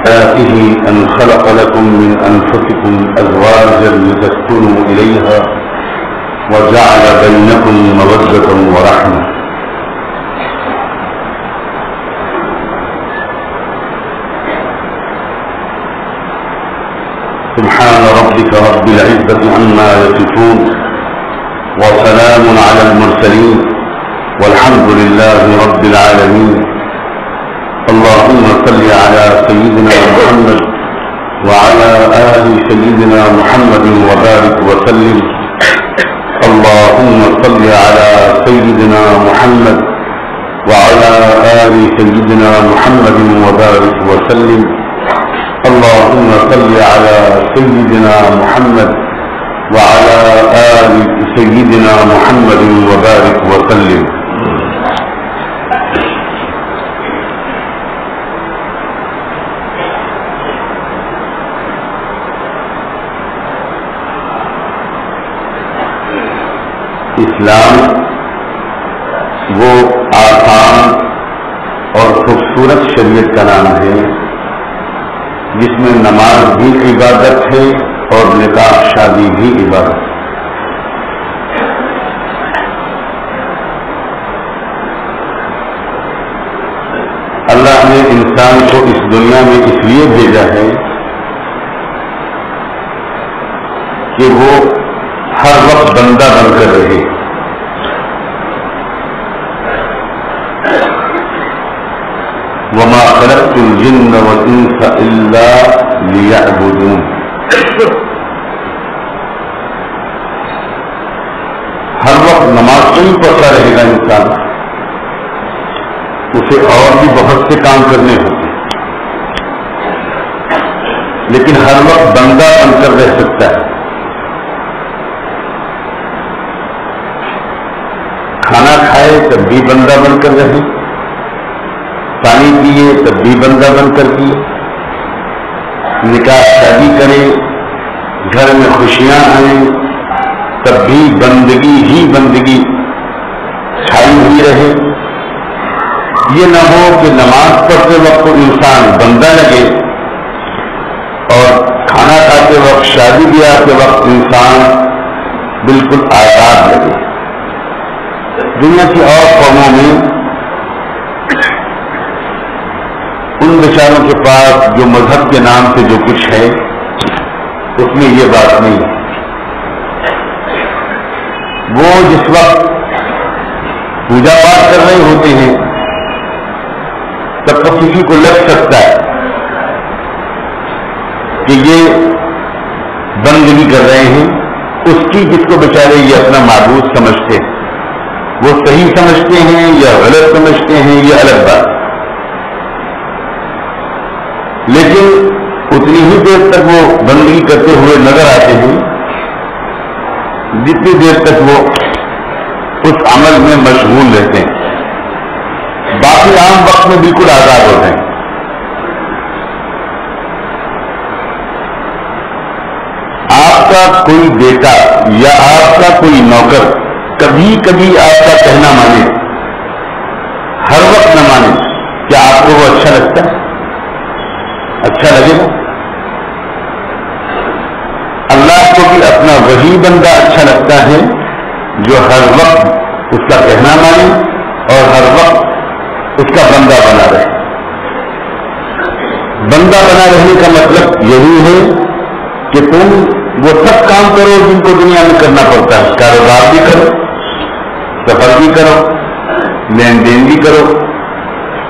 آياته أن خلق لكم من أنفسكم أزواجا لتسكنوا إليها وجعل بينكم مودة ورحمة. سبحان ربك رب العزة عما يصفون وسلام على المرسلين والحمد لله رب العالمين. اللهم صل على سيدنا محمد وعلى آل سيدنا محمد وبارك وسلم. اللهم صل على سيدنا محمد وعلى آل سيدنا محمد وبارك وسلم. اللهم صل على سيدنا محمد وعلى آل سيدنا محمد وبارك وسلم. اسلام وہ آسان اور خوبصورت شریعت کا نام ہے جس میں نماز بھی عبادت ہے اور نکاح شادی بھی عبادت ہے. اللہ نے انسان کو اس دنیا میں اس لیے بھیجا ہے کہ وہ ہر وقت بندہ بن کر رہے. وما خلقت الجن والانس الا ليعبدون. ہر وقت نماز تو نہیں پڑھتا رہے گا انسان, اسے اور بھی بہت سے کام کرنے ہوتے, لیکن ہر وقت بندہ بن کر رہ سکتا ہے. کھانا کھائے تب بھی بندہ بن کر رہے, پانی پیے تب بھی بندہ بن کر پیے, نکاح شادی کرے, گھر میں خوشیاں آئیں تب بھی بندگی ہی بندگی چھائی ہوئی رہے. یہ نہ ہو کہ نماز پڑھتے وقت انسان بندہ لگے اور کھانا کھاتے وقت شادی بیاہ کے وقت انسان بالکل آزاد لگے. دنیا کی اور قوموں میں ان بیچاروں کے پاس جو مذہب کے نام سے جو کچھ ہے اس میں یہ بات نہیں ہے. وہ جس وقت پوجا پاٹ کر رہے ہوتے ہیں تب تو کسی کو لگ سکتا ہے کہ یہ بندگی کر رہے ہیں اس کی جس کو بیچارے یہ اپنا معبود سمجھتے ہیں. وہ صحیح سمجھتے ہیں یا غلط سمجھتے ہیں یہ الگ بات, لیکن اتنی ہی دیر تک وہ بندگی کرتے ہوئے نظر آتے ہیں جتنی دیر تک وہ اس عمل میں مشغول رہتے ہیں. باقی عام وقت میں بالکل آزاد ہوتے ہیں. آپ کا کوئی بیٹا یا آپ کا کوئی نوکر کبھی کبھی آپ کا کہنا مانے, ہر وقت نہ مانے, کیا آپ کو وہ اچھا لگتا ہے؟ اچھا لگے گا؟ اللہ کو بھی اپنا وہی بندہ اچھا لگتا ہے جو ہر وقت اس کا کہنا مانے اور ہر وقت اس کا بندہ بنا رہے. بندہ بنا رہنے کا مطلب یہی ہے کہ تم وہ سب کام کرو جن کو دنیا میں کرنا پڑتا ہے. کاروبار بھی کرو, سفر بھی کرو, لین دین بھی کرو,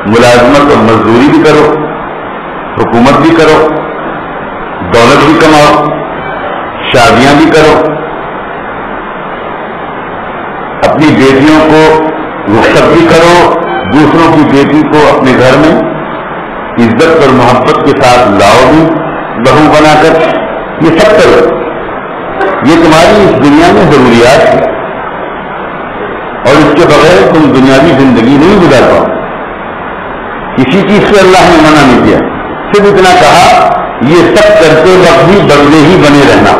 ملازمت اور مزدوری بھی کرو, حکومت بھی کرو, دولت بھی کماؤ, شادیاں بھی کرو, اپنی بیٹیوں کو رخصت بھی کرو, دوسروں کی بیٹی کو اپنے گھر میں عزت اور محبت کے ساتھ لاؤ بھی بہو بنا کر. یہ سب کرو, یہ تمہاری اس دنیا میں ضروریات ہے اور اس کے بغیر تم دنیاوی زندگی نہیں گزار پاؤ. کسی چیز سے اللہ نے منع نہیں کیا, صرف اتنا کہا یہ سب کرتے وقت بھی بندے ہی بنے رہنا.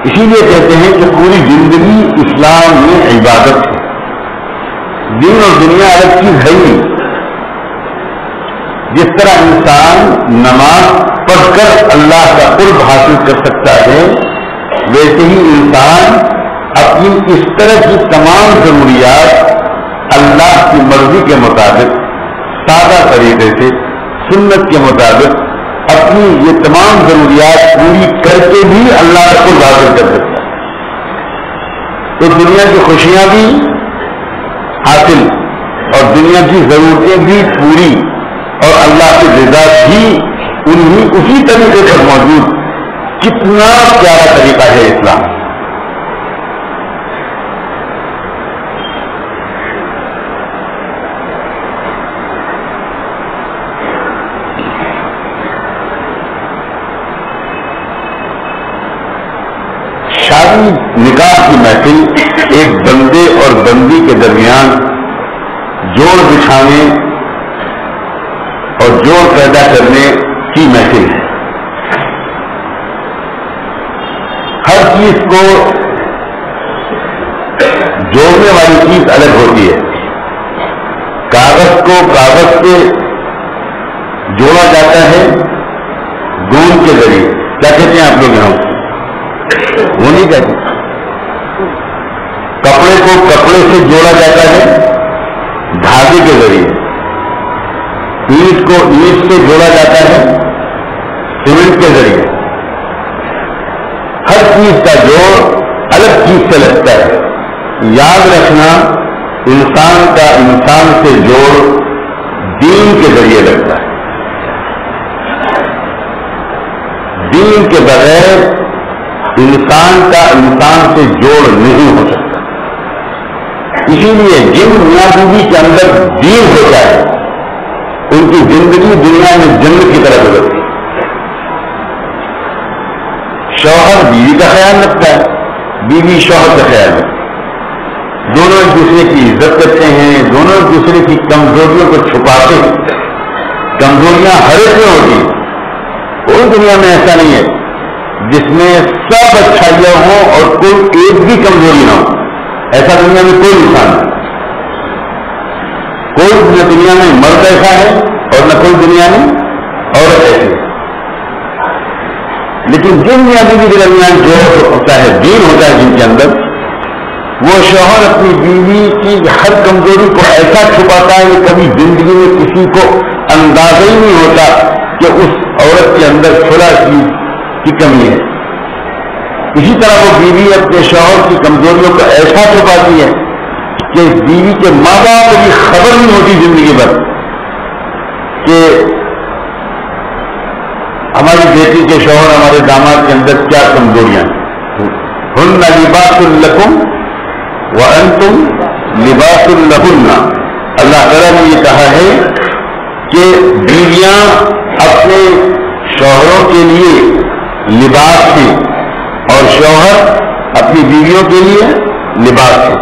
اسی لیے کہتے ہیں کہ پوری زندگی اسلام میں عبادت ہے. دین اور دنیا الگ چیز ہے ہی نہیں. جس طرح انسان نماز پڑھ کر اللہ کا قرب حاصل کر سکتا ہے، ویسے ہی انسان اپنی اس طرح کی تمام ضروریات اللہ کی مرضی کے مطابق سادہ طریقے سے سنت کے مطابق اپنی یہ تمام ضروریات پوری کر کے بھی اللہ کا قرب حاصل کر سکتا ہے۔ تو دنیا کی خوشیاں بھی حاصل اور دنیا کی ضرورتیں بھی پوری اور اللہ کی رضا بھی اسی طریقے پر موجود، کتنا پیارا طریقہ ہے اسلام۔ شادی نکاح کی محفل ایک بندے اور بندی کے درمیان جوڑ بچھانے اور جوڑ پیدا کرنے کی محفل ہے۔ ہر چیز کو جوڑنے والی چیز الگ ہوتی ہے۔ کاغذ کو کاغذ سے جوڑا جاتا ہے گوند کے ذریعے، کیا کہتے ہیں آپ لوگ یہاں؟ وہ نہیں کہتے۔ کپڑے کو کپڑے سے جوڑا جاتا ہے دھاگے کے ذریعے، اینٹ کو اینٹ سے جوڑا جاتا ہے سیمنٹ کے ذریعے۔ ہر چیز کا جوڑ الگ چیز سے لگتا ہے۔ یاد رکھنا، انسان کا انسان سے جوڑ دین کے ذریعے لگتا ہے۔ دین کے بغیر انسان کا انسان سے جوڑ نہیں ہو سکتا۔ اسی لیے جن میاں بیوی کے اندر دین ہوتا ہے ان کی زندگی دنیا میں جنت کی طرح گزرتی ہے۔ شوہر بیوی کا خیال رکھتا ہے، بیوی شوہر کا خیال رکھتا ہے، دونوں ایک دوسرے کی عزت کرتے ہیں، دونوں ایک دوسرے کی کمزوریوں کو چھپاتے ہیں۔ کمزوریاں ہر ایک میں ہوتی ہیں، کوئی دنیا میں ایسا نہیں ہے جس میں سب اچھائیاں ہوں اور کوئی ایک بھی کمزوری نہ ہو۔ ایسا دنیا میں کوئی انسان نہیں، کوئی نہ دنیا میں مرد ایسا ہے اور نہ کوئی دنیا میں عورت ایسی ہے۔ لیکن جن میاں بیوی کے درمیان جو ہوتا ہے دین ہوتا ہے جن کے اندر، وہ شوہر اپنی بیوی کی ہر کمزوری کو ایسا چھپاتا ہے کہ کبھی زندگی میں کسی کو اندازہ ہی نہیں ہوتا کہ اس عورت کے اندر تھوڑا چیز کی کمی ہے۔ اسی طرح وہ بیوی اپنے شوہر کی کمزوریوں کو ایسا چھپاتی ہے کہ بیوی کے ماں باپ کو بھی خبر نہیں ہوتی زندگی بھر کہ ہماری بیٹی کے شوہر ہمارے داماد کے اندر کیا کمزوریاں ہیں۔ ہن لباس لکم وانتم لباس لہن۔ اللہ تعالیٰ نے یہ کہا ہے کہ بیویاں اپنے شوہروں کے لیے لباس ہیں اور شوہر اپنی بیویوں کے لیے لباس ہے۔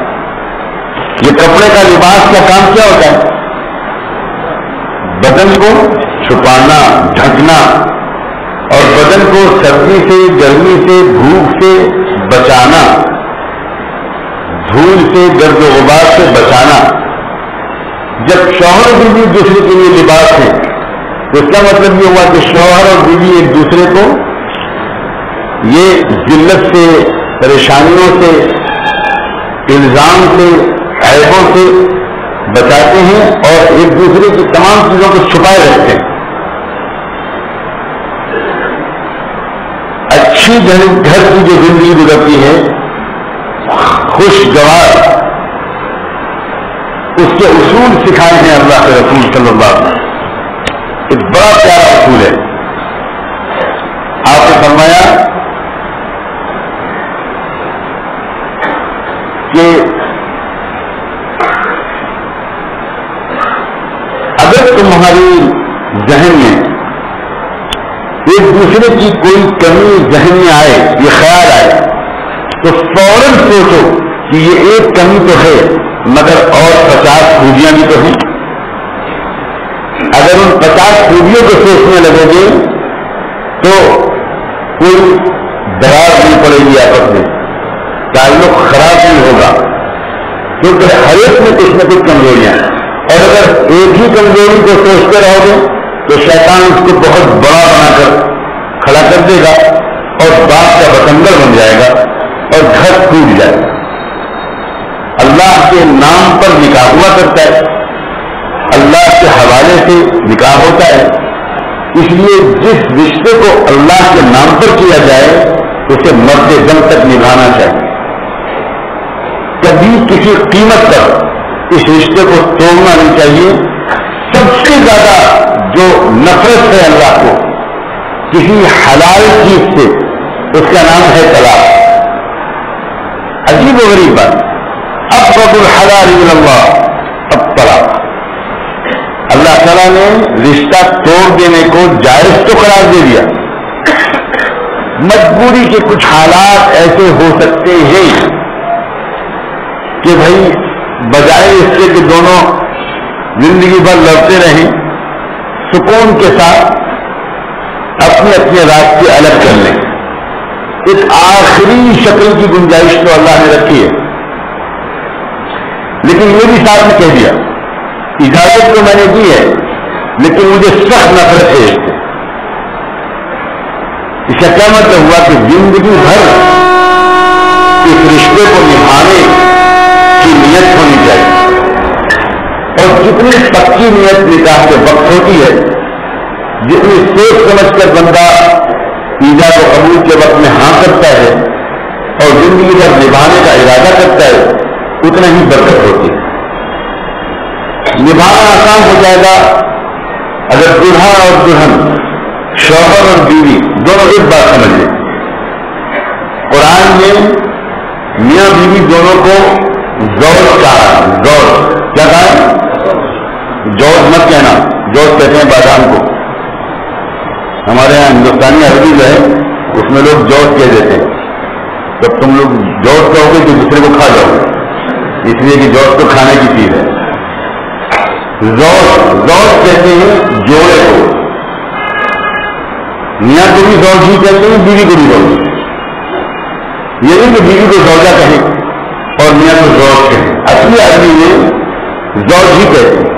یہ کپڑے کا لباس کا کام کیا ہوتا ہے؟ بدن کو چھپانا، ڈھکنا، اور بدن کو سردی سے، گرمی سے، دھوپ سے بچانا، دھول سے، گرد و غبار سے بچانا۔ جب شوہر اور بیوی دوسرے کے لیے لباس ہے تو اس کا مطلب یہ ہوا کہ شوہر اور بیوی ایک دوسرے کو یہ ذلت سے، پریشانیوں سے، الزام سے، عیبوں سے بچاتے ہیں اور ایک دوسرے کی تمام چیزوں کو چھپائے رکھتے ہیں۔ اچھی گھر کی جو زندگی گزرتی ہے خوشگوار، اس کے اصول سکھائے ہیں اللہ کے رسول صلی اللہ علیہ وسلم۔ ایک بڑا پیارا اصول ہے۔ آپ نے فرمایا کہ اگر تمہاری ذہن میں ایک دوسرے کی کوئی کمی ذہن میں آئے، یہ خیال آئے، تو فوراً سوچو کہ یہ ایک کمی تو ہے مگر اور 50 خوبیاں بھی تو ہیں۔ اگر ان 50 خوبیوں کو سوچنے لگو گے تو کوئی دراز نہیں پڑے گی، آپس میں تعلق خراب نہیں ہوگا، کیونکہ ہر ایک میں کچھ نہ کچھ کمزوریاں ہیں۔ اور اگر ایک ہی کمزوری کو سوچتے رہو گے تو شیطان اس کو بہت بڑا بنا کر کھڑا کر دے گا اور باپ کا بتنگڑ بن جائے گا اور گھر ٹوٹ جائے گا. اللہ کے نام پر نکاح ہوا کرتا ہے, اللہ کے حوالے سے نکاح ہوتا ہے, اس لیے جس رشتے کو اللہ کے نام پر کیا جائے اسے مرد دم تک نبھانا چاہیے. کبھی کسی قیمت پر اس رشتے کو توڑنا نہیں چاہیے. سب سے زیادہ جو نفرت ہے اللہ کو کسی حلال چیز سے, اس کا نام ہے طلاق. عجیب و غریب بات, ابغض الحلال الی اللہ الطلاق. اللہ تعالیٰ نے رشتہ توڑ دینے کو جائز تو قرار دے دیا, مجبوری کے کچھ حالات ایسے ہو سکتے ہیں کہ بھائی بجائے اس کے کہ دونوں زندگی بھر لڑتے رہیں, سکون کے ساتھ اپنے اپنے راستے الگ کر لیں. ایک آخری شکل کی گنجائش تو اللہ نے رکھی ہے, لیکن یہ بھی ساتھ میں کہہ دیا اجازت تو میں نے دی ہے لیکن مجھے سخت نفرت ہے اس سے. اس کا کیا مطلب ہوا کہ زندگی بھر اس رشتے کو نبھانے کی نیت ہونی چاہیے, اور جتنی پکی نیت نکاح کے وقت ہوتی ہے, جتنی سوچ سمجھ کر بندہ ایجاد و قبول کے وقت میں ہاں کرتا ہے اور زندگی بھر نبھانے کا ارادہ کرتا ہے, اتنا ہی برکت ہوتی ہے. نبھانا آسان ہو جائے گا اگر دلہا اور دلہن, شوہر اور بیوی دونوں ایک بات سمجھ لیں. قرآن میں میاں بیوی دونوں کو زوج کہا. زوج کیا کہا ہے؟ جوز مت کہنا, جوز کہتے ہیں بادام کو. ہمارے یہاں ہندوستانی عربی جو ہے اس میں لوگ جوز کہہ دیتے ہیں. جب تم لوگ جوز کہو گے تو دوسرے کو کھا جاؤ گے, اس لیے کہ جوز تو کھانے کی چیز ہے. زوج کہتے ہیں جوڑے کو. میاں کو بھی زوج ہی کہتے ہیں, بیوی کو بھی زوج. یہ نہیں کہ بیوی کو زوجہ کہیں اور میاں کو زوج کہیں. اصلی آدمی میں زوج ہی کہتے ہیں.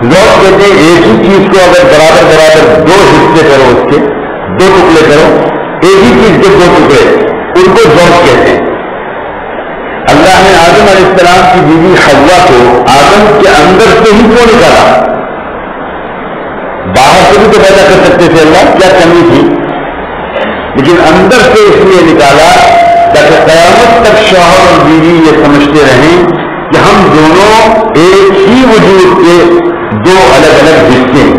زوج کہتے ہیں ایک ہی چیز کو اگر برابر برابر دو حصے کرو, اس کے دو ٹکڑے کرو, ایک ہی چیز کے دو ٹکڑے, ان کو زوج کہتے ہیں. اللہ نے آدم علیہ السلام کی بیوی حوا کو آدم کے اندر سے ہی کیوں نکالا؟ باہر سے بھی تو پیدا کر سکتے تھے اللہ, کیا کمی تھی, لیکن اندر سے اس لیے نکالا تاکہ قیامت تک شوہر اور بیوی یہ سمجھتے رہیں کہ ہم دونوں ایک ہی وجود کے دو الگ الگ حصے ہیں.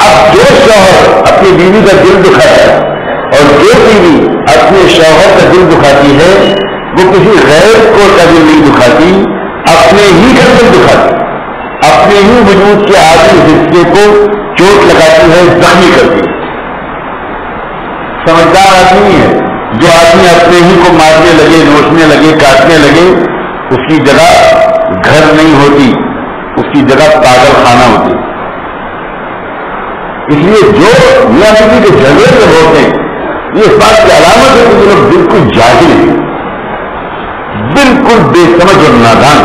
اب جو شوہر اپنی بیوی کا دل دکھاتا ہے اور جو بیوی اپنے شوہر کا دل دکھاتی ہے وہ کسی غیر کو کا دل نہیں دکھاتی, اپنے ہی کا دل دکھاتی, اپنے ہی وجود کے آدمی حصے کو چوٹ لگاتی ہے, زخمی کرتی ہے. سمجھدار آدمی ہے جو آدمی اپنے ہی کو مارنے لگے, نوچنے لگے, کاٹنے لگے, اس کی جگہ گھر نہیں ہوتی, اس کی جگہ پاگل خانہ ہوتی. اس لیے جو میاں بیوی کے جھگڑے سے ہوتے ہیں یہ اس بات کی علامت ہے کہ وہ لوگ بالکل جاہل ہیں, بالکل بے سمجھ اور نادان.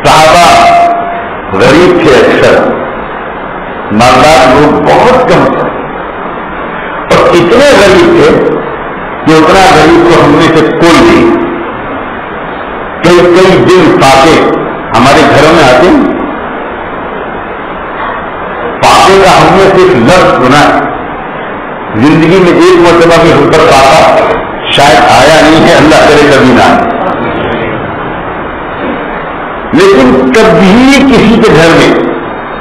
صحابہ غریب تھے, اکثر مالدار لوگ بہت کم تھے, اور اتنے غریب تھے کہ اتنا غریب کو ہم میں سے کوئی نہیں. کئی دن پاکے ہمارے گھروں میں آتے ہیں, پاکے کا ہم نے صرف لفظ سنا ہے, زندگی میں ایک مرتبہ بھی ہم پر پاکا شاید آیا نہیں ہے, اللہ کرے کبھی نہ آئے. لیکن کبھی کسی کے گھر میں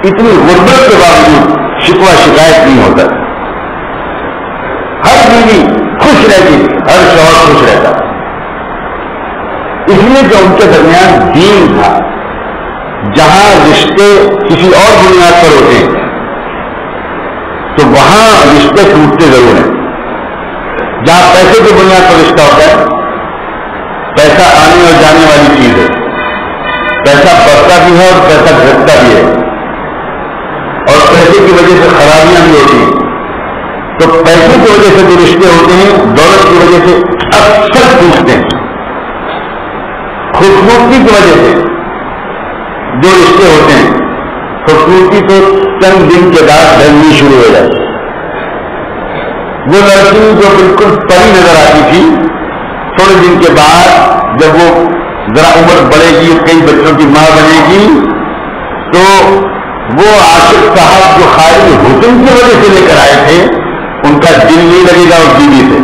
اتنی غربت کے باوجود شکوہ شکایت نہیں ہوتا. ہر بیوی خوش رہتی, ہر شوہر خوش رہتا, اس لیے کہ ان کے درمیان دین تھا. جہاں رشتے کسی اور بنیاد پر ہوتے ہیں تو وہاں رشتے ٹوٹتے ضرور ہیں. جہاں پیسے کی بنیاد پر رشتہ ہوتا ہے, پیسہ آنے اور جانے والی چیز ہے, پیسہ بڑھتا بھی ہے اور پیسہ گھٹتا بھی ہے, اور پیسے کی وجہ سے خرابیاں بھی ہوتی ہیں. تو پیسے کی وجہ سے جو رشتے ہوتے ہیں دولت کی وجہ سے اکثر ٹوٹتے ہیں. خوشبو خوبصورتی کی وجہ سے جو رشتے ہوتے ہیں، خوبصورتی تو چند دن کے بعد ڈھلنی شروع ہو جاتی. وہ لڑکی جو بالکل پری نظر آتی تھی، تھوڑے دن کے بعد جب وہ ذرا عمر بڑھے گی، کئی بچوں کی ماں بنے گی، تو وہ عاشق صاحب جو خالی حسن کی وجہ سے لے کر آئے تھے، ان کا دل نہیں لگے گا اس بیوی سے.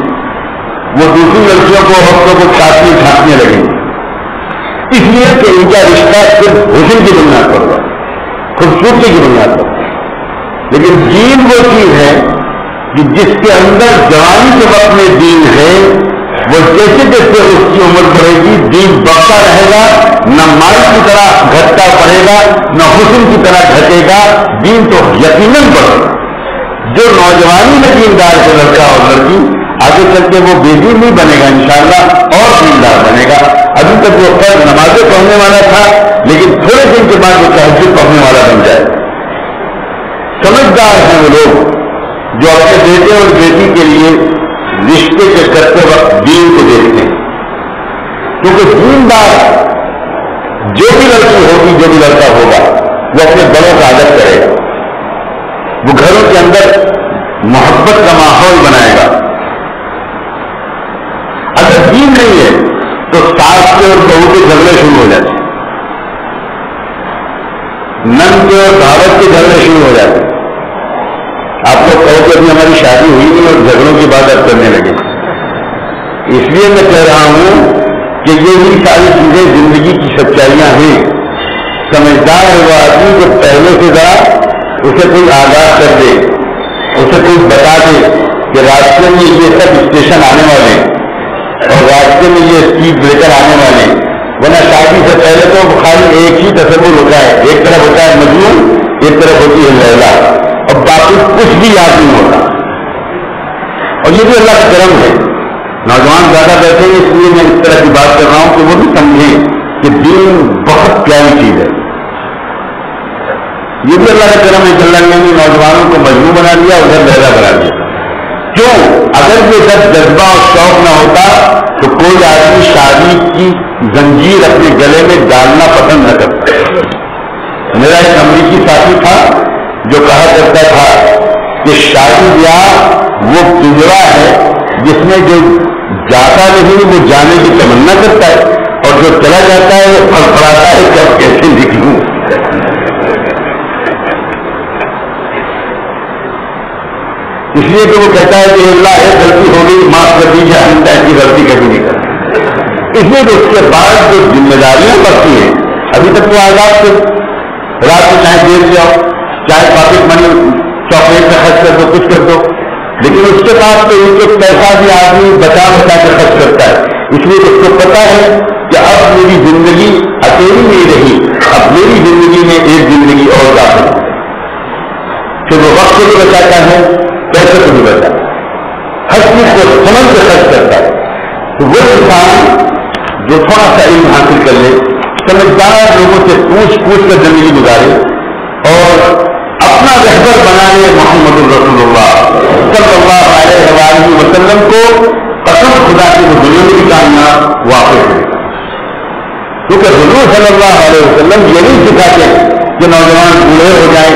وہ دوسری لڑکیوں کو حقوں کو چھانٹنے لگیں گے، اس لیے کہ ان کا رشتہ صرف حسن کی بنیاد پر ہوا، خوبصورتی کی بنیاد پر. لیکن دین وہ چیز ہے کہ جس کے اندر جوانی کے وقت میں دین ہے، وہ جیسے جیسے اس کی عمر بڑھے گی دین بڑھتا رہے گا، نہ مال کی طرح گھٹتا پڑے گا، نہ حسن کی طرح گھٹے گا، دین تو یقیناً بڑھے گا. جو نوجوانی میں دیندار سے لڑکا اور لڑکی آگے چل کے وہ بے دین نہیں بنے گا انشاءاللہ، اور دیندار بنے گا. ابھی تک وہ فرض نمازیں پڑھنے والا تھا، لیکن تھوڑے دن کے بعد وہ تہجد پڑھنے والا بن جائے. سمجھدار ہیں وہ لوگ جو اپنے بیٹے اور بیٹی کے لیے رشتے کے کرتے وقت دین کو دیکھتے ہیں، کیونکہ دیندار جو بھی لڑکی ہوگی، جو بھی لڑکا ہوگا، وہ اپنے بڑوں کا ادب کرے گا، وہ گھروں کے اندر محبت کا ماحول بنائے گا. اگر دین نہیں ہے تو ساس کے اور بہو کے جھگڑے شروع ہو جاتے ہیں، نن کے اور دعوت کے جھگڑے شروع ہو جاتے ہیں. آپ لوگ کہو کہ ابھی ہماری شادی ہوئی نہیں اور جھگڑوں کی بات اب کرنے لگے. اس لیے میں کہہ رہا ہوں کہ یہی ساری چیزیں زندگی کی سچائیاں ہیں. سمجھدار ہے وہ آدمی جو پہلے سے ذرا اسے کوئی آگاہ کر دے، اسے کوئی بتا دے کہ راستے میں یہ سب اسٹیشن آنے والے ہیں اور راستے میں یہ اسپیڈ بریکر آنے والے ہیں. ورنہ شادی سے پہلے تو خالی ایک ہی تصور ہوتا ہے، ایک طرف ہوتا ہے مجنون، ایک طرف ہوتی ہے لیلا، اور باقی کچھ بھی یاد نہیں ہوتا. اور یہ بھی اللہ کا کرم ہے. نوجوان زیادہ بیٹھے ہیں، اس لیے میں اس طرح کی بات کر رہا ہوں کہ وہ بھی سمجھیں کہ دین بہت پیاری چیز ہے. یہ بھی اللہ کا کرم ہے کہ اللہ نے نوجوانوں کو مجنون بنا دیا، ادھر لیلا بنا دیا. کیوں؟ اگر یہ سب جذبہ اور شوق نہ ہوتا تو کوئی آدمی شادی کی زنجیر اپنے گلے میں ڈالنا پسند نہ کرتا. میرا ایک امریکی ساتھی تھا جو کہا کرتا تھا کہ شادی بیاہ وہ پنجرا ہے جس میں جو جاتا نہیں وہ جانے کی تمنا کرتا ہے، اور جو چلا جاتا ہے وہ پھڑپڑاتا ہے کہ اب کیسے نکلوں. اس لیے کہ وہ کہتا ہے کہ اللہ ایک غلطی ہو گئی، معاف کر دیجیے، ہم ایسی غلطی کبھی نہیں کرتے. اس لیے کہ اس کے بعد جو ذمہ داریاں بڑھتی ہیں، ابھی تک تو آزاد تھے، رات کو چاہے دیر جاؤ، چاہے پاکٹ منی چاکلیٹ میں خرچ کر دو، کچھ کر دو، لیکن اس کے بعد تو ایک ایک پیسہ بھی آدمی بچا بچا کے خرچ کرتا ہے. اس لیے اس کو پتا ہے کہ اب میری زندگی اکیلی نہیں رہی، اب میری زندگی میں ایک زندگی اور داخل ہے. پھر وہ وقت کو بھی بچاتا ہے، پیسے کو بھی بچاتا ہے، ہر چیز کو سمجھ کے خرچ کرتا ہے. تو وہ انسان جو تھوڑا سا علم حاصل کر لے، سمجھدار لوگوں سے پوچھ کر زندگی گزارے اور اپنا رہبر بنائے محمد الرسول اللہ صلی اللہ علیہ وآلہ وسلم کو، قسم خدا کی وہ دنیا میں بھی کامیاب واقع ہے. کیونکہ حضور صلی اللہ علیہ وسلم یہ نہیں سکھاتے کہ نوجوان بوڑھے ہو جائیں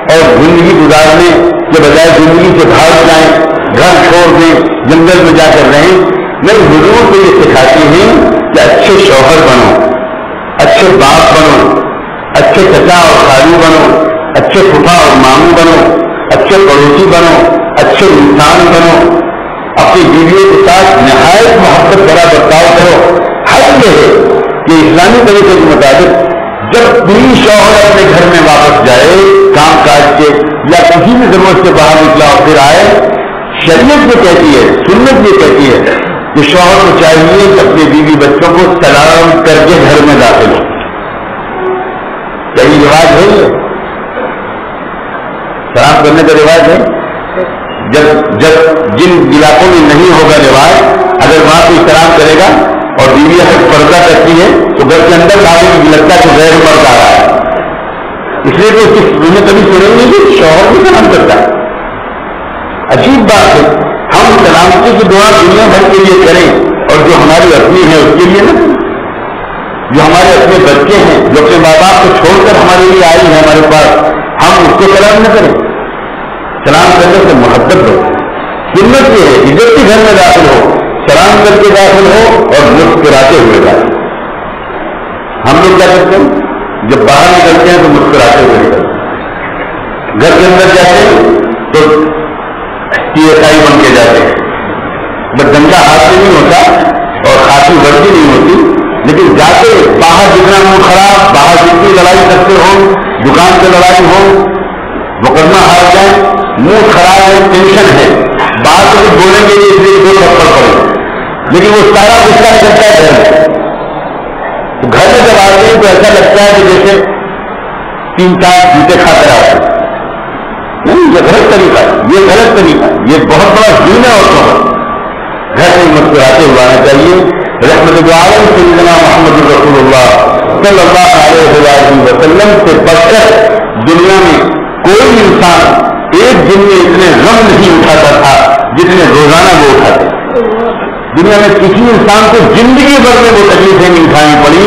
اور زندگی گزارنے کے بجائے زندگی سے بھاگ جائیں، گھر چھوڑ دیں، جنگل میں جا کر رہیں. نہیں، حضور کو یہ سکھاتے ہیں کہ اچھے شوہر بنو، اچھے باپ بنو، اچھے چچا اور خالو بنو، اچھے پھپھا اور ماموں بنو، اچھے پڑوسی بنو، اچھے انسان بنو، اپنی بیویوں کے ساتھ نہایت محبت بڑا برتاؤ کرو. حق یہ ہے کہ اسلامی طریقے کے مطابق جب بھی شوہر اپنے گھر میں واپس جائے کام کاج کے یا کسی بھی ضرورت سے باہر نکلا اور پھر آئے، شریعت یہ کہتی ہے، سنت یہ کہتی ہے کہ شوہر کو چاہیے کہ اپنے بیوی بچوں کو سلام کر کے گھر میں داخل ہو. یہی رواج ہے، یہ سلام کرنے کا رواج ہے. جب جن علاقوں میں نہیں ہوگا رواج، اگر وہاں کوئی سلام کرے گا اور بیوی اگر پردہ کرتی ہے تو گھر کے اندر کافی بھی لگتا ہے کہ غیر مرد آ رہا ہے. اس لیے کہ انہیں کبھی سنیں گے کہ شوہر بھی سلام کرتا ہے. عجیب بات ہے، ہم سلامتی کی دعا دنیا بھر کے لیے کریں اور جو ہماری اپنی ہے اس کے لیے نہ. جو ہمارے اپنے بچے ہیں، جو اپنے ماں باپ کو چھوڑ کر ہمارے لیے آئی ہیں ہمارے پاس، ہم اس کو سلام نہ کریں؟ سلام کرنے سے محبت ہو، سنت یہ ہے کہ جب بھی گھر میں داخل ہو سلام کر کے داخل ہو اور مسکراتے ہوئے داخل۔ ہم لوگ کیا کرتے ہیں؟ جب باہر نکلتے ہیں تو مسکراتے ہوئے نکلتے ہیں، گھر کے اندر جاتے ہیں تو PSI بن کے جاتے ہیں، بس ڈنڈا ہاتھ میں نہیں ہوتا اور خاصی ورزی نہیں ہوتی، لیکن جاتے باہر جتنا منہ خراب، باہر جتنی لڑائی کرتے ہو، دکان پہ لڑائی ہو، مقدمہ ہار جائیں، منہ خراب ہے، ٹینشن ہے، باہر سے کچھ بولیں گے اس لیے دو تھپڑ پڑے، لیکن وہ سارا غصہ کرتا ہے گھر میں۔ گھر میں جب آتے ہیں تو ایسا لگتا ہے کہ جیسے 3-4 جوتے کھا کر آتے ہیں۔ نہیں، یہ غلط طریقہ ہے، یہ غلط طریقہ ہے، یہ بہت بڑا ظلم ہے عورتوں کا۔ گھر میں مسکراتے ہوئے آنا چاہیے۔ رحمت عالم سیدنا محمد رسول اللہ صلی اللہ علیہ وسلم سے بڑھ کر دنیا میں کوئی انسان ایک دن میں اتنے غم نہیں اٹھاتا تھا جتنے روزانہ وہ اٹھاتے۔ دنیا میں کسی انسان کو زندگی بھر میں وہ تکلیفیں نہیں اٹھانی پڑی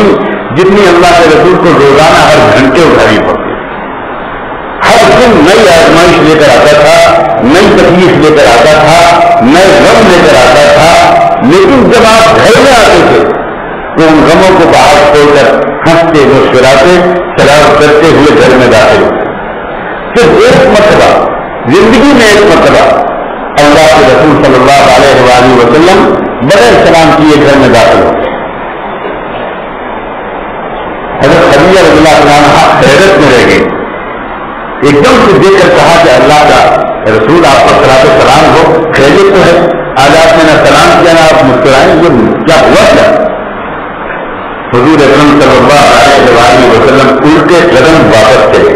جتنی اللہ کے رسول کو روزانہ ہر گھنٹے اٹھانی پڑتی۔ ہر دن نئی آزمائش لے کر آتا تھا، نئی تکلیف لے کر آتا تھا، نئے غم لے کر آتا تھا، لیکن جب آپ گھر میں آتے تھے تو ان غموں کو باہر چھوڑ کر ہنستے مسکراتے سلام کرتے ہوئے گھر میں داخل ہوتے۔ صرف ایک مرتبہ زندگی میں، ایک مرتبہ اللہ کے رسول صلی اللہ علیہ وآلہ وسلم بغیر سلام کیے گھر میں داخل ہوتے۔ حضرت خدیجہ رضی اللہ عنہا حیرت میں رہ گئی، ایک دم سے دیکھ کر کہا کہ اللہ کا رسول آپ کا صلاۃ و سلام ہو، خیریت تو ہے؟ آج آپ نے نہ سلام کیا نہ آپ مسکرائیں، یہ کیا ہوا کیا؟ حضور اکرم صلی اللہ علیہ وسلم الٹے قدم واپس چلے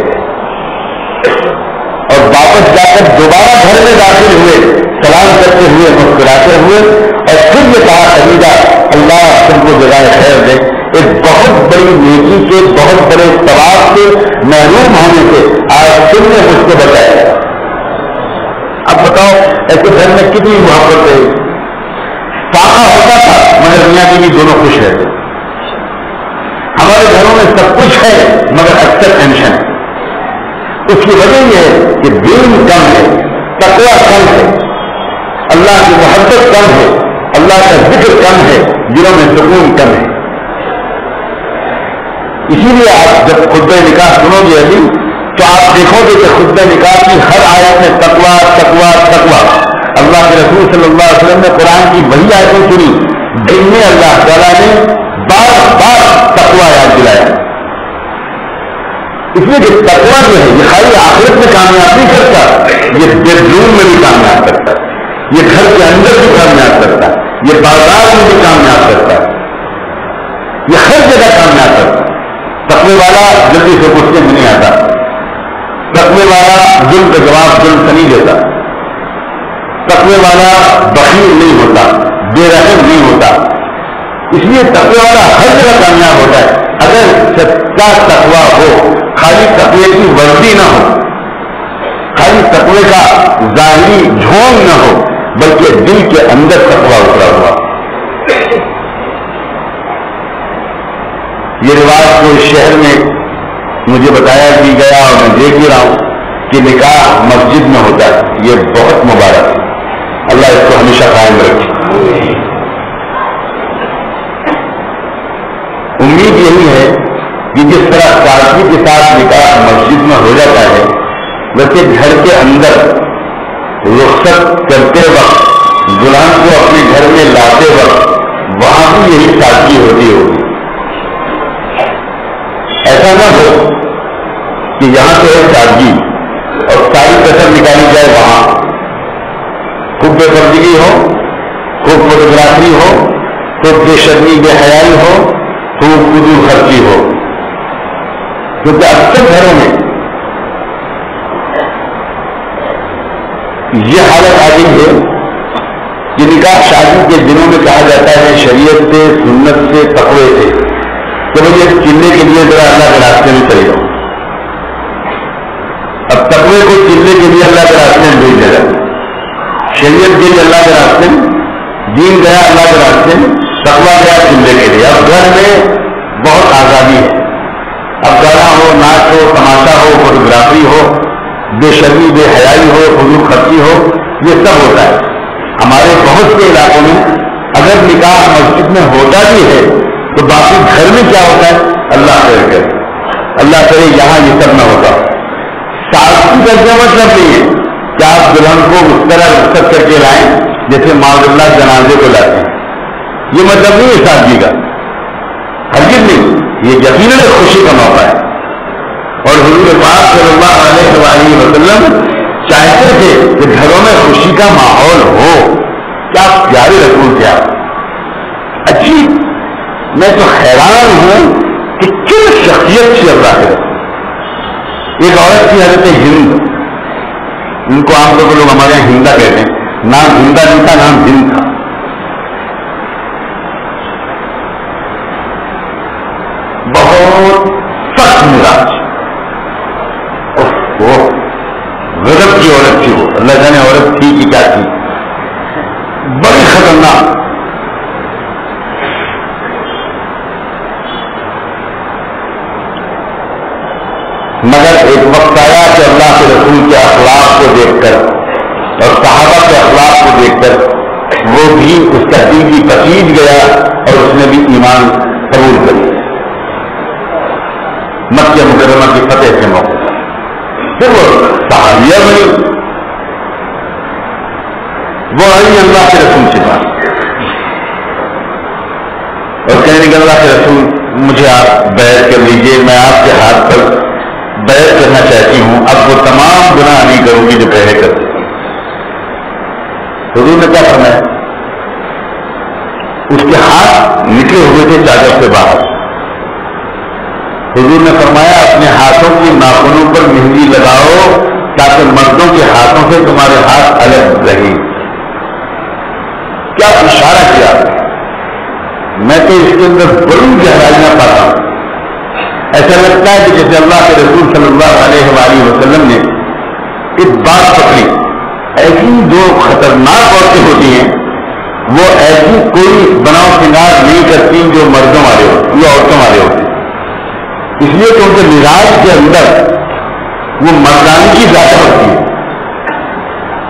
اور واپس جا کر دوبارہ گھر میں داخل ہوئے، سلام کرتے ہوئے مسکراتے ہوئے، اور پھر یہ کہا خدیجہ اللہ تم کو جزائے خیر دے، ایک بہت بڑی نیکی کے، بہت بڑے ثواب سے محروم ہونے سے آج تم نے مجھ کو بچایا۔ اب بتاؤ ایسے گھر میں کتنی محبت ہے۔ فاقہ ہوتا تھا مگر میاں بیوی دونوں خوش رہتے۔ ہمارے گھروں میں سب کچھ ہے مگر اکثر ٹینشن ہے۔ اس کی وجہ یہ ہے کہ دین کم ہے، تقویٰ کم ہے، اللہ کی محبت کم ہے، اللہ کا ذکر کم ہے، دلوں میں سکون کم ہے۔ اسی لیے آپ جب خطبہ نکاح سنو گے ابھی تو آپ دیکھو گے کہ خطبہ نکاح کی ہر آیت میں تقویٰ تقویٰ تقویٰ۔ اللہ کے رسول صلی اللہ علیہ وسلم نے قرآن کی وہی آیتیں سنی جن میں اللہ تعالیٰ نے بار بار تقویٰ یاد دلایا۔ اس لیے کہ تقویٰ جو ہے یہ خالی آخرت میں کامیاب نہیں کرتا، یہ بیڈ روم میں بھی کامیاب کرتا ہے، یہ گھر کے اندر بھی کامیاب کرتا ہے، یہ بازار میں بھی کامیاب کرتا ہے، یہ ہر جگہ کامیاب کرتا ہے۔ تقوی والا جلدی سے غصے میں نہیں آتا، تقوی والا ظلم کا جواب ظلم سے نہیں دیتا، تقوی والا بخیل نہیں ہوتا، بے رحم نہیں ہوتا۔ اس لیے تقوی والا ہر جگہ کامیاب ہوتا ہے۔ اگر سچا تقوی ہو، خالی تقوی کی ورزی نہ ہو، خالی تقوی کا ظاہری جھونگ نہ ہو، بلکہ دل کے اندر تقوی اترا ہوا۔ یہ رواج کو اس شہر میں مجھے بتایا بھی گیا اور میں دیکھ بھی رہا ہوں کہ نکاح مسجد میں ہوتا ہے، یہ بہت مبارک ہے، اللہ اس کو ہمیشہ قائم رکھے۔ امید یہی ہے کہ جس طرح سادگی کے ساتھ نکاح مسجد میں ہو جاتا ہے ویسے گھر کے اندر رخصت کرتے وقت، دلہن کو اپنے گھر میں لاتے وقت وہاں بھی یہی سادگی ہوتی ہوگی۔ ایسا نہ ہو کہ یہاں تو ہے سادگی اور ساری کسر نکالی جائے وہاں، خوب بے پردگی ہو، خوب فوٹوگرافی ہو، خوب بے شرمی بے حیائی ہو، خوب فضول خرچی ہو، کیونکہ اکثر گھروں میں یہ حالت آ گئی ہے کہ نکاح شادی کے دنوں میں کہا جاتا ہے شریعت سے، سنت سے، تقوی سے کہ مجھے چلنے کے لیے ذرا اللہ کے راستے میں چلے جاؤ۔ اب تقوی کو چلنے کے لیے اللہ کے راستے میں بھیج دے گا، شریعت کے لیے اللہ کے راستے میں، دین گیا اللہ کے راستے میں، تقوی گیا چلنے کے لیے۔ اب گھر میں بہت آزادی ہے. اب گانا ہو، ناچ ہو، تماشا ہو، فوٹوگرافی ہو، بے شرمی بے حیائی ہو، فضول خرچی ہو، یہ سب ہوتا ہے. ہمارے بہت سے علاقوں میں اگر نکاح مسجد میں ہوتا بھی ہے تو باقی گھر میں کیا ہوتا ہے؟ اللہ کرے یہاں یہ سب نہ ہوتا. سادگی کا کیا مطلب نہیں ہے کہ آپ دلہن کو اس طرح رخصت کر کے لائیں جیسے معاذ اللہ جنازے کو لاتے ہیں. یہ مطلب نہیں ہے سادگی کا، ہرگز نہیں. یہ یقیناً خوشی کا موقع ہے. اور حضور پاک صلی اللہ علیہ وآلہ وسلم چاہتے تھے کہ گھروں میں خوشی کا ماحول ہو. کیا پیارے رسول کیا اچھی. میں تو حیران ہوں کہ کن شخصیت سے اللہ ہے. ایک عورت کی حضرت ہند، ان کو عام طور پر لوگ ہمارے یہاں ہندا کہتے ہیں. نام ہندا نہیں تھا، نام ہند تھا. بہت سخت مزاج، وہ غضب کی عورت تھی. وہ اللہ جانے عورت تھی کہ کیا تھی، بڑی خطرناک. مگر ایک وقت آیا کہ اللہ کے رسول کے اخلاق کو دیکھ کر اور صحابہ کے اخلاق کو دیکھ کر وہ بھی اس کا دل بھی پسیج گیا اور اس نے بھی ایمان قبول کر لیا. مکہ مکرمہ کی فتح کے موقع پھر وہ صحابیہ بنی. وہ آئی اللہ کے رسول کے پاس اور کہنے لگے اللہ کے رسول مجھے آپ بیعت کر لیجیے، میں آپ کے ہاتھ پر بیعت کرنا چاہتی ہوں. اب وہ تمام گناہ نہیں کروں گی جو پہلے کرتی تھی. حضور نے کیا فرمایا؟ اس کے ہاتھ نکلے ہوئے تھے چادر سے باہر. حضور نے فرمایا اپنے ہاتھوں کی ناخنوں پر مہندی لگاؤ تاکہ مردوں کے ہاتھوں سے تمہارے ہاتھ الگ رہے. کیا اشارہ کیا. میں تو اس کے اندر بڑی گہرائیاں پاتا ہوں. ایسا لگتا ہے کہ جیسے اللہ کے رسول صلی اللہ علیہ وآلہ وسلم نے ایک بات پکڑی. ایسی جو خطرناک عورتیں ہوتی ہیں وہ ایسی کوئی بناؤ سنگار نہیں کرتی جو مردوں والے ہوتے یا عورتوں والے ہوتے. اس لیے کہ ان کے مزاج کے اندر وہ مردانی کی ذات ہوتی ہے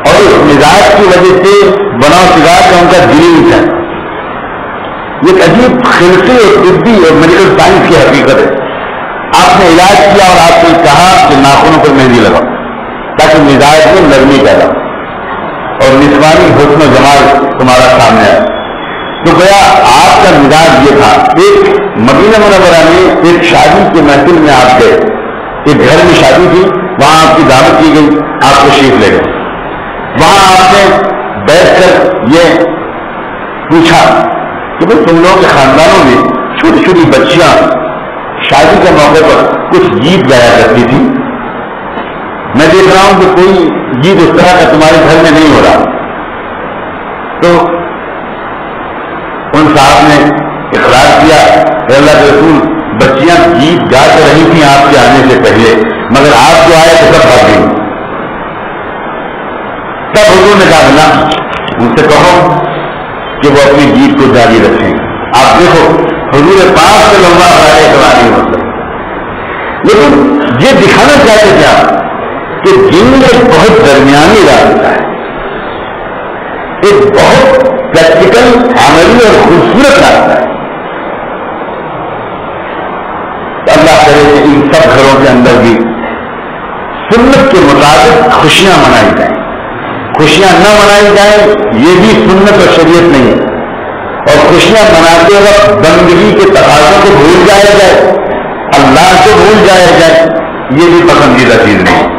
اور اس مزاج کی وجہ سے بناؤ سنگار کا ان کا دل نہیں ہے. یہ ایک عجیب خلقی اور طبی اور میڈیکل سائنس کی حقیقت ہے. آپ نے علاج کیا اور آپ نے کہا کہ ناخنوں پر مہندی لگاؤ تاکہ مزاج میں نرمی پیدا اور نسوانی حسن و جمال تمہارا سامنے آئے. تو گیا آپ کا مزاج یہ تھا. ایک مدینہ منورہ میں ایک شادی کے محفل میں آپ گئے. ایک گھر میں شادی تھی، وہاں آپ کی دعوت کی گئی، آپ تشریف لے گئے. وہاں آپ نے بیٹھ کر یہ پوچھا کہ بھائی تم لوگوں کے خاندانوں میں چھوٹی چھوٹی بچیاں شادی کے موقع پر کچھ گیت گایا کرتی تھی. میں دیکھ رہا ہوں کہ کوئی گیت اس طرح کا تمہارے گھر میں نہیں ہو رہا. تو ان صاحب نے اقرار کیا کہ اللہ کے رسول بچیاں گیت گا کر رہی تھیں آپ کے آنے سے پہلے، مگر آپ جو آئے تو سب بھاگ گئی. تب حضور نے کہا نا ان سے کہو کہ وہ اپنے گیت کو جاری رکھیں. آپ دیکھو حضور پاک صلی اللہ علیہ وسلم لیکن یہ دکھانا چاہتے تھے آپ کہ دین ایک بہت درمیانی راستہ ہے، ایک بہت پریکٹیکل عملی اور خوبصورت راستہ ہے. اللہ کرے کہ ان سب گھروں کے اندر بھی سنت کے مطابق خوشیاں منائی جائیں. خوشیاں نہ منائی جائیں یہ بھی سنت اور شریعت نہیں ہے. اور خوشیاں مناتے وقت بندگی کے تقاضوں کو بھول جایا جائے، اللہ کو بھول جایا جائے، یہ بھی پسندیدہ چیز نہیں.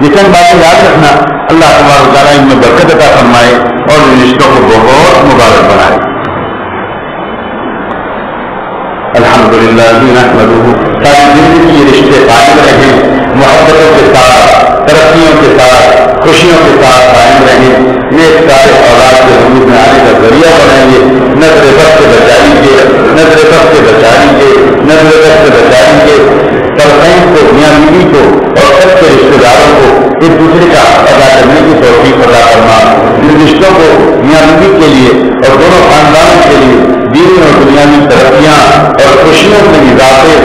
یہ چند باتیں یاد رکھنا. اللہ تبارک و تعالیٰ ان میں برکت عطا فرمائے اور ان رشتوں کو بہت مبارک بنائے. الحمدللہ نحمدہ. ساری زندگی یہ رشتے قائم رہیں، محبتوں کے ساتھ، ترقیوں کے ساتھ، خوشیوں کے ساتھ قائم رہیں. نیک سارے اولاد کے حضور میں آنے کا ذریعہ بنائیں گے. نظر بد سے بچائیں گے، نظر بد سے بچائیں گے، نظر بد سے بچائیں گے. فرزند کو، میاں بیوی کو اور سب کے رشتے داروں کو ایک دوسرے کا ادا کرنے کی توفیق عطا فرما. ان رشتوں کو میاں بیوی کے لیے اور دونوں خاندانوں کے لیے دینی اور دنیاوی ترقیاں اور خوشیوں سے ذات